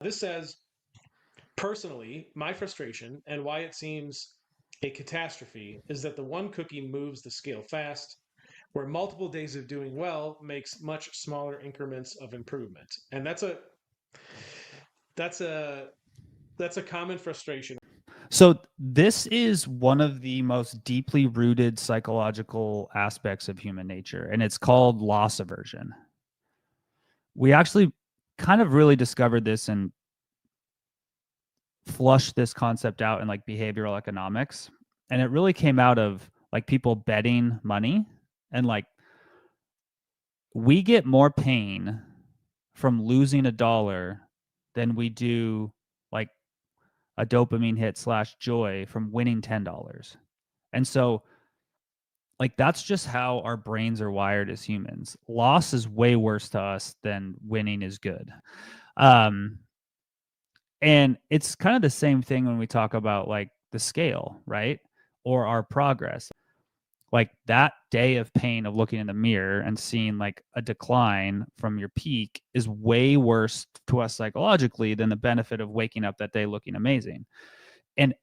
This says, personally, my frustration and why it seems a catastrophe is that the one cookie moves the scale fast, where multiple days of doing well makes much smaller increments of improvement. And that's a that's a common frustration. So this is one of the most deeply rooted psychological aspects of human nature, and it's called loss aversion. We actually kind of really discovered this and flushed this concept out in like behavioral economics. And it really came out of like people betting money, and like we get more pain from losing a dollar than we do like a dopamine hit / joy from winning $10. And so like that's just how our brains are wired as humans. Loss is way worse to us than winning is good. Um, and it's kind of the same thing when we talk about like the scale, right? Or our progress. Like that day of pain of looking in the mirror and seeing like a decline from your peak is way worse to us psychologically than the benefit of waking up that day looking amazing. And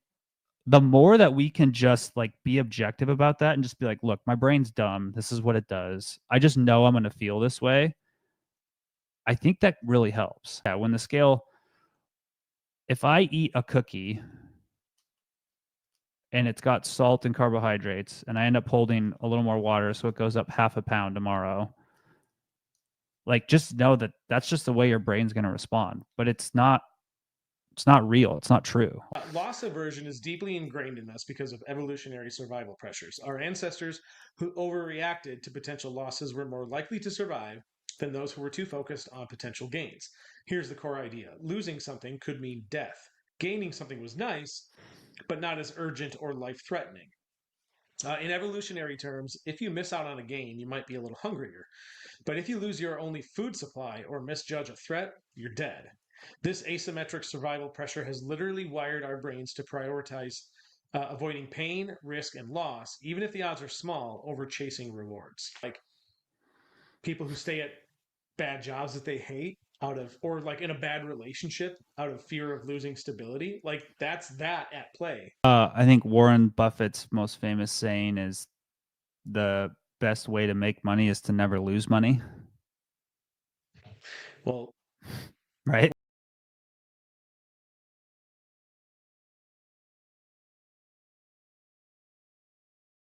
the more that we can just like be objective about that and just be like, look, my brain's dumb. This is what it does. I just know I'm going to feel this way. I think that really helps. Yeah, when the scale, if I eat a cookie and it's got salt and carbohydrates and I end up holding a little more water, so it goes up half a pound tomorrow, like just know that that's just the way your brain's going to respond. But it's not real. It's not true. Loss aversion is deeply ingrained in us because of evolutionary survival pressures. Our ancestors who overreacted to potential losses were more likely to survive than those who were too focused on potential gains. Here's the core idea: losing something could mean death. Gaining something was nice, but not as urgent or life threatening. In evolutionary terms, if you miss out on a gain, you might be a little hungrier. But if you lose your only food supply or misjudge a threat, you're dead. This asymmetric survival pressure has literally wired our brains to prioritize avoiding pain, risk, and loss, even if the odds are small, over chasing rewards. Like people who stay at bad jobs that they hate out of, or like in a bad relationship out of fear of losing stability, like that's that at play. I think Warren Buffett's most famous saying is the best way to make money is to never lose money. Well, Right?